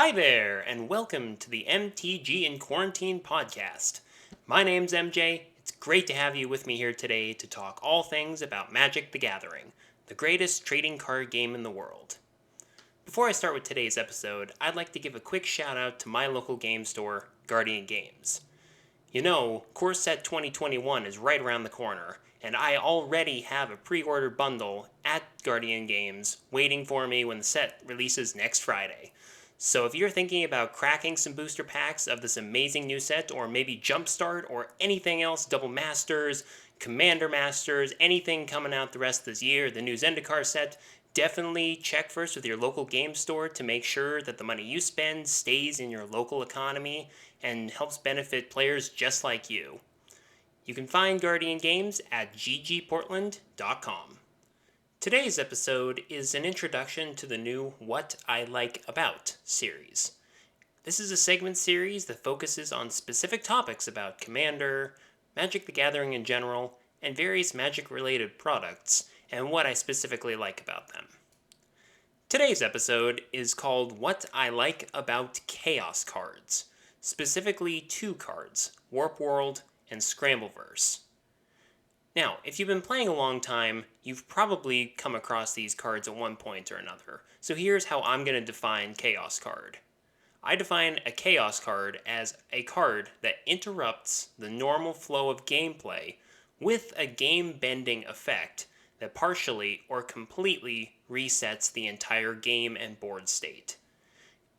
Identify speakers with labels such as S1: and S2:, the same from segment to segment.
S1: Hi there, and welcome to the MTG in Quarantine podcast. My name's MJ. It's great to have you with me here today to talk all things about Magic the Gathering, the greatest trading card game in the world. Before I start with today's episode, I'd like to give a quick shout out to my local game store, Guardian Games. You know, Core Set 2021 is right around the corner, and I already have a pre-ordered bundle at Guardian Games waiting for me when the set releases next Friday. So if you're thinking about cracking some booster packs of this amazing new set, or maybe Jumpstart, or anything else, Double Masters, Commander Masters, anything coming out the rest of this year, the new Zendikar set, definitely check first with your local game store to make sure that the money you spend stays in your local economy and helps benefit players just like you. You can find Guardian Games at ggportland.com. Today's episode is an introduction to the new What I Like About series. This is a segment series that focuses on specific topics about Commander, Magic the Gathering in general, and various Magic-related products, and what I specifically like about them. Today's episode is called What I Like About Chaos Cards, specifically two cards, Warp World and Scrambleverse. Now, if you've been playing a long time, you've probably come across these cards at one point or another. So here's how I'm going to define Chaos Card. I define a Chaos Card as a card that interrupts the normal flow of gameplay with a game-bending effect that partially or completely resets the entire game and board state.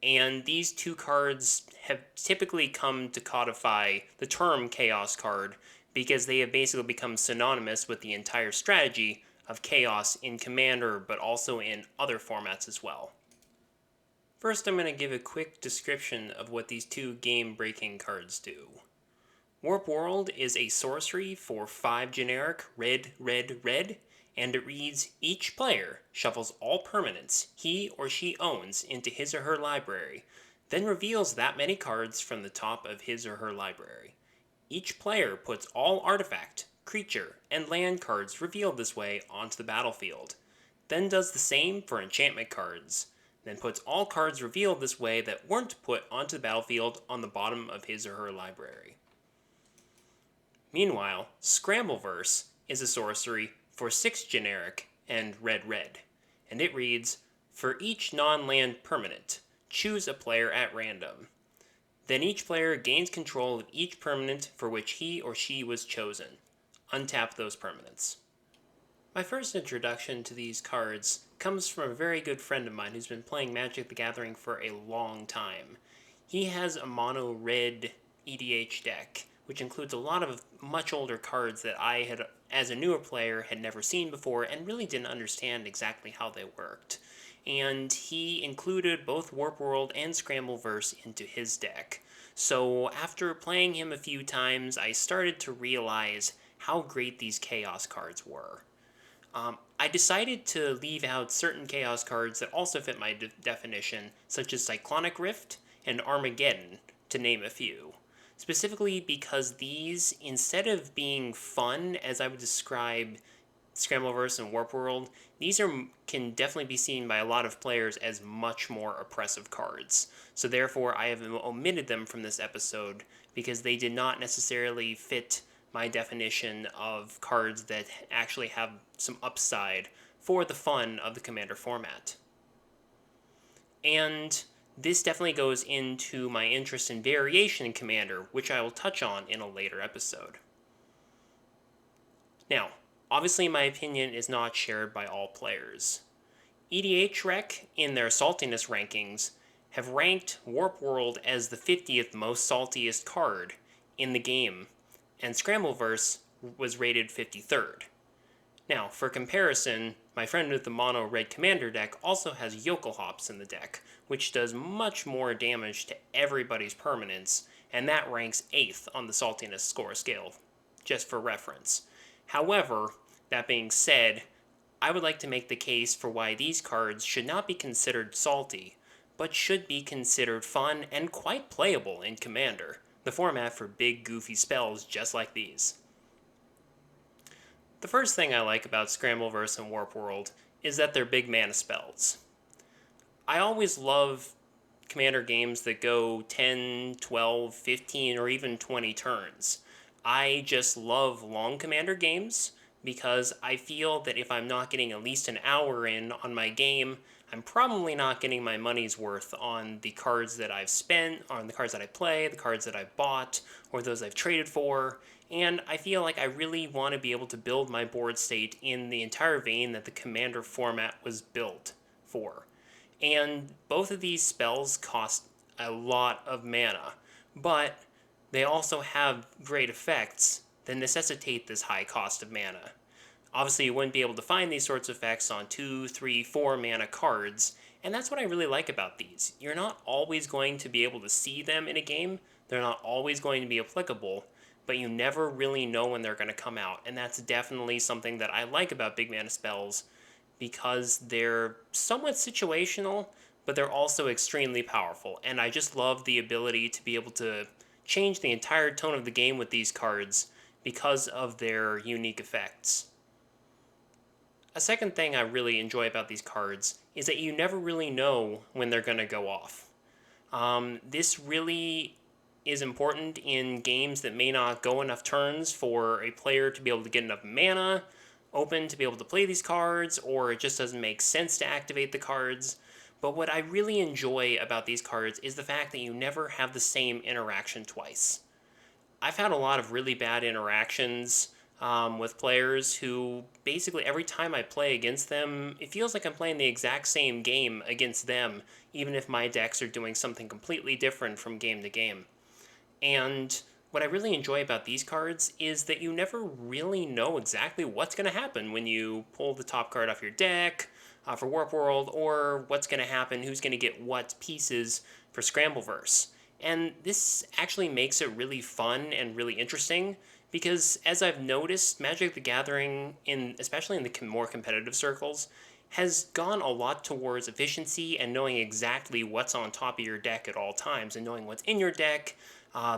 S1: And these two cards have typically come to codify the term Chaos Card because they have basically become synonymous with the entire strategy of Chaos in Commander, but also in other formats as well. First, I'm going to give a quick description of what these two game-breaking cards do. Warp World is a sorcery for 5 generic red, and it reads, each player shuffles all permanents he or she owns into his or her library, then reveals that many cards from the top of his or her library. Each player puts all artifact, creature, and land cards revealed this way onto the battlefield, then does the same for enchantment cards, then puts all cards revealed this way that weren't put onto the battlefield on the bottom of his or her library. Meanwhile, Scrambleverse is a sorcery for 6 generic and red, and it reads, for each non-land permanent, choose a player at random. Then each player gains control of each permanent for which he or she was chosen. Untap those permanents. My first introduction to these cards comes from a very good friend of mine who's been playing Magic the Gathering for a long time. He has a mono red EDH deck, which includes a lot of much older cards that I had, as a newer player, had never seen before and really didn't understand exactly how they worked. And he included both Warp World and Scrambleverse into his deck. So after playing him a few times, I started to realize how great these Chaos cards were. I decided to leave out certain Chaos cards that also fit my definition, such as Cyclonic Rift and Armageddon, to name a few. Specifically because these, instead of being fun, as I would describe Scrambleverse and Warp World, these can definitely be seen by a lot of players as much more oppressive cards. So therefore, I have omitted them from this episode because they did not necessarily fit my definition of cards that actually have some upside for the fun of the Commander format. And this definitely goes into my interest in variation in Commander, which I will touch on in a later episode. Now, obviously my opinion is not shared by all players. EDH Rec, in their saltiness rankings, have ranked Warp World as the 50th most saltiest card in the game, and Scrambleverse was rated 53rd. Now, for comparison, my friend with the mono red commander deck also has Yokel Hops in the deck, which does much more damage to everybody's permanents, and that ranks 8th on the saltiness score scale, just for reference. However, that being said, I would like to make the case for why these cards should not be considered salty, but should be considered fun and quite playable in Commander, the format for big goofy spells just like these. The first thing I like about Scrambleverse and Warp World is that they're big mana spells. I always love Commander games that go 10, 12, 15, or even 20 turns. I just love long Commander games because I feel that if I'm not getting at least an hour in on my game, I'm probably not getting my money's worth on the cards that I've spent, on the cards that I play, the cards that I've bought, or those I've traded for. And I feel like I really want to be able to build my board state in the entire vein that the Commander format was built for. And both of these spells cost a lot of mana, but they also have great effects that necessitate this high cost of mana. Obviously, you wouldn't be able to find these sorts of effects on 2, 3, 4 mana cards, and that's what I really like about these. You're not always going to be able to see them in a game, they're not always going to be applicable, but you never really know when they're going to come out, and that's definitely something that I like about big mana spells because they're somewhat situational, but they're also extremely powerful, and I just love the ability to be able to change the entire tone of the game with these cards because of their unique effects. A second thing I really enjoy about these cards is that you never really know when they're going to go off. This really is important in games that may not go enough turns for a player to be able to get enough mana open to be able to play these cards, or it just doesn't make sense to activate the cards. But what I really enjoy about these cards is the fact that you never have the same interaction twice. I've had a lot of really bad interactions with players who basically every time I play against them, it feels like I'm playing the exact same game against them, even if my decks are doing something completely different from game to game. And what I really enjoy about these cards is that you never really know exactly what's going to happen when you pull the top card off your deck for Warp World, or what's going to happen, who's going to get what pieces for Scrambleverse. And this actually makes it really fun and really interesting because, as I've noticed, Magic the Gathering, especially in the more competitive circles, has gone a lot towards efficiency and knowing exactly what's on top of your deck at all times and knowing what's in your deck.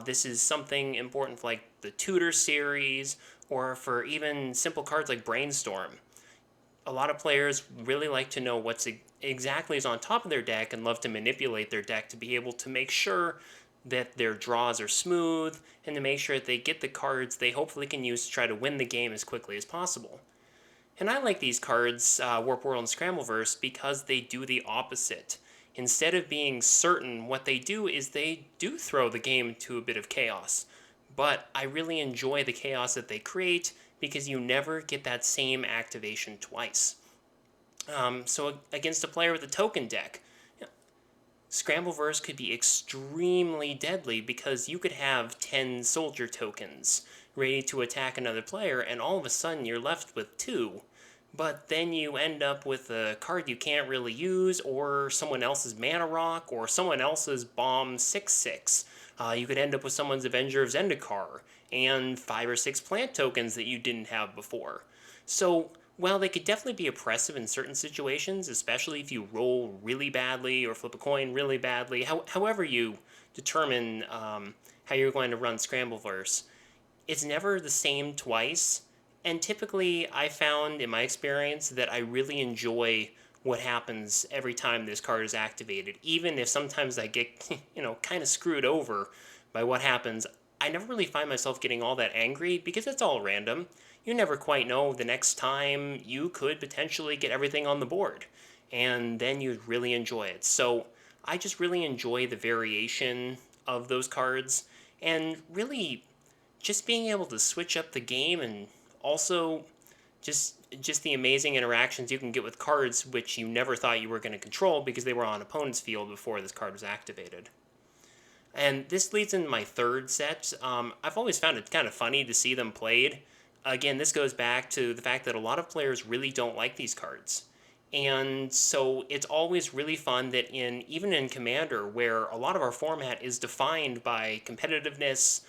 S1: This is something important for like the Tutor series or for even simple cards like Brainstorm. A lot of players really like to know what's exactly is on top of their deck and love to manipulate their deck to be able to make sure that their draws are smooth and to make sure that they get the cards they hopefully can use to try to win the game as quickly as possible. And I like these cards, Warp World and Scrambleverse, because they do the opposite. Instead of being certain, what they do is they do throw the game into a bit of chaos. But I really enjoy the chaos that they create because you never get that same activation twice. So against a player with a token deck, Scrambleverse could be extremely deadly because you could have 10 soldier tokens ready to attack another player, and all of a sudden you're left with 2. But then you end up with a card you can't really use, or someone else's Mana Rock, or someone else's Bomb 6/6. You could end up with someone's Avenger of Zendikar, and 5 or 6 plant tokens that you didn't have before. So, while they could definitely be oppressive in certain situations, especially if you roll really badly or flip a coin really badly, however you determine how you're going to run Scrambleverse, it's never the same twice. And typically, I found in my experience that I really enjoy what happens every time this card is activated. Even if sometimes I get, kind of screwed over by what happens, I never really find myself getting all that angry because it's all random. You never quite know the next time you could potentially get everything on the board, and then you'd really enjoy it. So I just really enjoy the variation of those cards, and really just being able to switch up the game, and also just the amazing interactions you can get with cards which you never thought you were going to control because they were on opponent's field before this card was activated. And this leads into my third set. I've always found it kind of funny to see them played. Again, this goes back to the fact that a lot of players really don't like these cards. And so it's always really fun that even in Commander, where a lot of our format is defined by competitiveness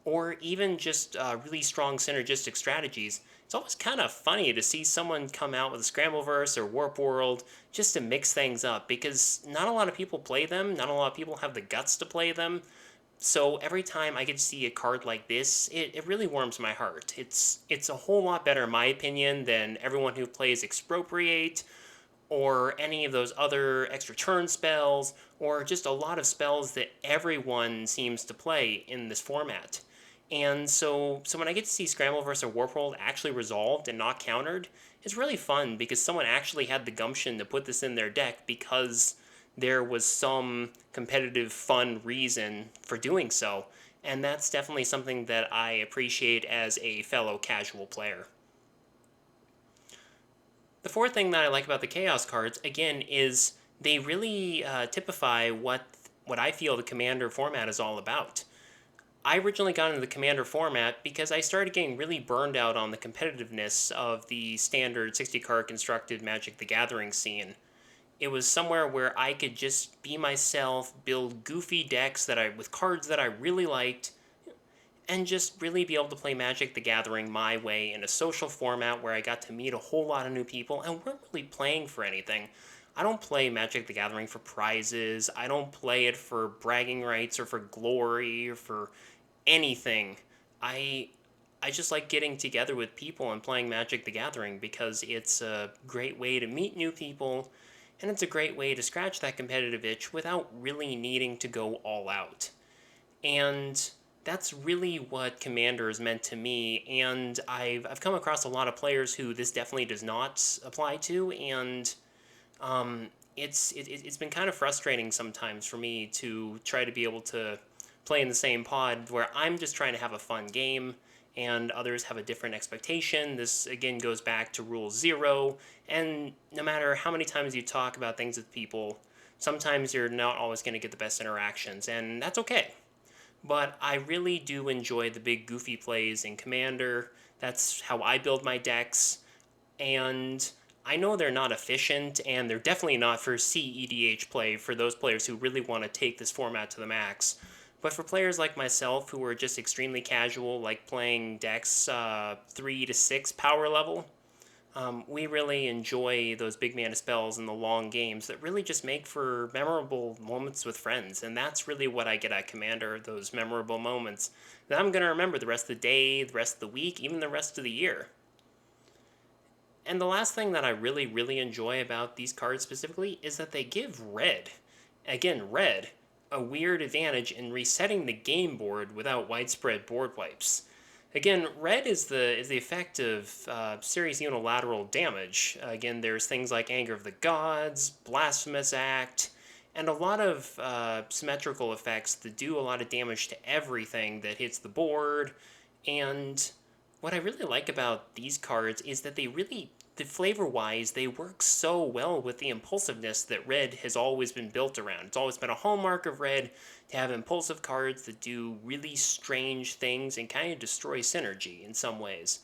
S1: or even just really strong synergistic strategies, it's always kind of funny to see someone come out with a Scrambleverse or Warp World just to mix things up, because not a lot of people play them, not a lot of people have the guts to play them. So every time I get to see a card like this, it really warms my heart. It's a whole lot better, in my opinion, than everyone who plays Expropriate or any of those other extra turn spells, or just a lot of spells that everyone seems to play in this format. And so when I get to see Scrambleverse and Warp World actually resolved and not countered, it's really fun because someone actually had the gumption to put this in their deck because there was some competitive fun reason for doing so. And that's definitely something that I appreciate as a fellow casual player. The fourth thing that I like about the Chaos cards, again, is they really typify what I feel the Commander format is all about. I originally got into the Commander format because I started getting really burned out on the competitiveness of the standard 60-card constructed Magic the Gathering scene. It was somewhere where I could just be myself, build goofy decks with cards that I really liked, and just really be able to play Magic the Gathering my way in a social format where I got to meet a whole lot of new people and weren't really playing for anything. I don't play Magic the Gathering for prizes. I don't play it for bragging rights or for glory or for anything. I I just like getting together with people and playing Magic the Gathering because it's a great way to meet new people and it's a great way to scratch that competitive itch without really needing to go all out. And that's really what Commander is meant to me, and I've come across a lot of players who this definitely does not apply to, and it's been kind of frustrating sometimes for me to try to be able to play in the same pod where I'm just trying to have a fun game and others have a different expectation. This again goes back to rule 0, and no matter how many times you talk about things with people, sometimes you're not always going to get the best interactions, and that's okay. But I really do enjoy the big goofy plays in Commander. That's how I build my decks. And I know they're not efficient, and they're definitely not for CEDH play for those players who really want to take this format to the max. But for players like myself who are just extremely casual, like playing decks 3 to 6 power level, we really enjoy those big mana spells and the long games that really just make for memorable moments with friends. And that's really what I get at Commander, those memorable moments that I'm going to remember the rest of the day, the rest of the week, even the rest of the year. And the last thing that I really, really enjoy about these cards specifically is that they give red, again, red, a weird advantage in resetting the game board without widespread board wipes. Again, red is the effect of serious unilateral damage. Again, there's things like Anger of the Gods, Blasphemous Act, and a lot of symmetrical effects that do a lot of damage to everything that hits the board. And what I really like about these cards is that the flavor-wise, they work so well with the impulsiveness that red has always been built around. It's always been a hallmark of red to have impulsive cards that do really strange things and kind of destroy synergy in some ways.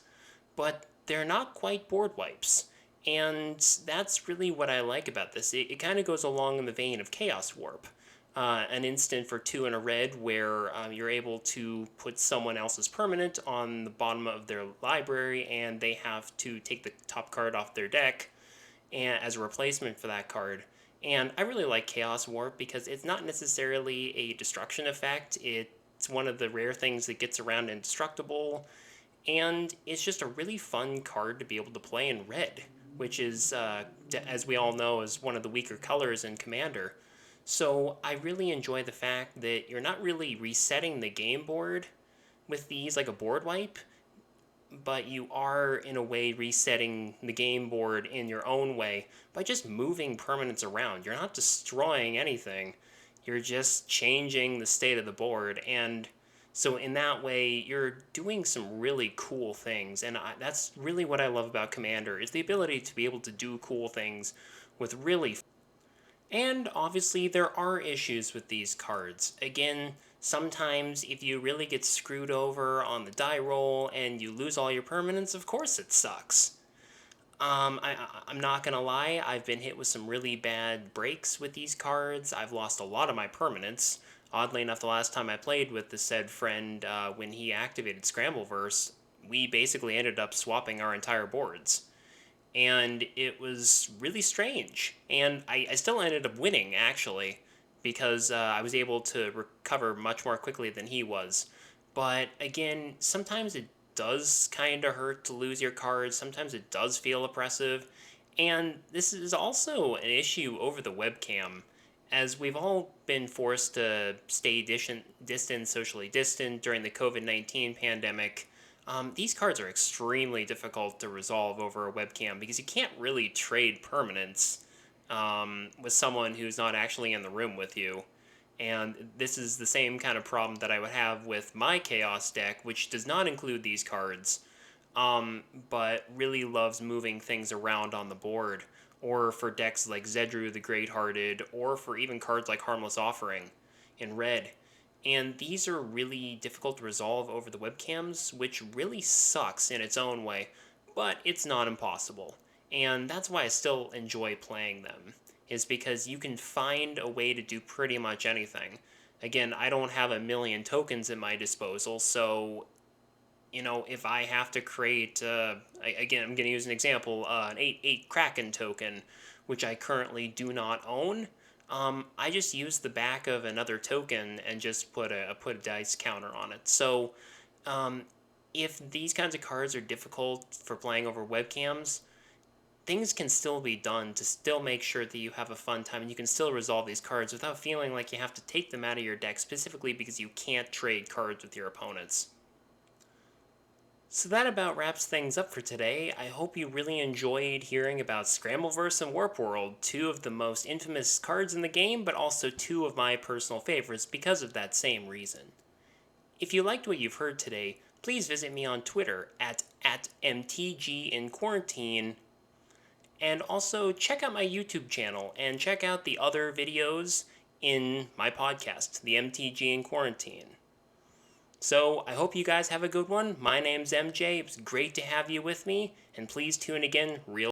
S1: But they're not quite board wipes. And that's really what I like about this. It kind of goes along in the vein of Chaos Warp. An instant for 2 and a red where you're able to put someone else's permanent on the bottom of their library and they have to take the top card off their deck as a replacement for that card. And I really like Chaos Warp because it's not necessarily a destruction effect. It's one of the rare things that gets around indestructible, and it's just a really fun card to be able to play in red, which is, as we all know, is one of the weaker colors in Commander. So I really enjoy the fact that you're not really resetting the game board with these like a board wipe, but you are in a way resetting the game board in your own way by just moving permanents around. You're not destroying anything. You're just changing the state of the board, and so in that way you're doing some really cool things. And that's really what I love about Commander is the ability to be able to do cool things with really. And obviously there are issues with these cards. Again, sometimes if you really get screwed over on the die roll and you lose all your permanents, of course it sucks. I'm not gonna lie, I've been hit with some really bad breaks with these cards. I've lost a lot of my permanents. Oddly enough, the last time I played with the said friend, when he activated Scrambleverse, we basically ended up swapping our entire boards. And it was really strange. And I still ended up winning, actually, because I was able to recover much more quickly than he was. But again, sometimes it does kind of hurt to lose your cards. Sometimes it does feel oppressive. And this is also an issue over the webcam, as we've all been forced to stay distant, socially distant during the COVID-19 pandemic. These cards are extremely difficult to resolve over a webcam because you can't really trade permanents with someone who's not actually in the room with you. And this is the same kind of problem that I would have with my Chaos deck, which does not include these cards, but really loves moving things around on the board, or for decks like Zedru the Greathearted, or for even cards like Harmless Offering in red. And these are really difficult to resolve over the webcams, which really sucks in its own way, but it's not impossible. And that's why I still enjoy playing them, is because you can find a way to do pretty much anything. Again, I don't have a million tokens at my disposal, so if I have to create, again, I'm going to use an example, an 8/8 Kraken token, which I currently do not own. I just use the back of another token and just put a dice counter on it. So, um, if these kinds of cards are difficult for playing over webcams, things can still be done to still make sure that you have a fun time and you can still resolve these cards without feeling like you have to take them out of your deck specifically because you can't trade cards with your opponents. So that about wraps things up for today. I hope you really enjoyed hearing about Scrambleverse and Warp World, two of the most infamous cards in the game, but also two of my personal favorites because of that same reason. If you liked what you've heard today, please visit me on Twitter at MTGinQuarantine, and also check out my YouTube channel and check out the other videos in my podcast, the MTG in Quarantine. So I hope you guys have a good one. My name's MJ. It was great to have you with me, and please tune again real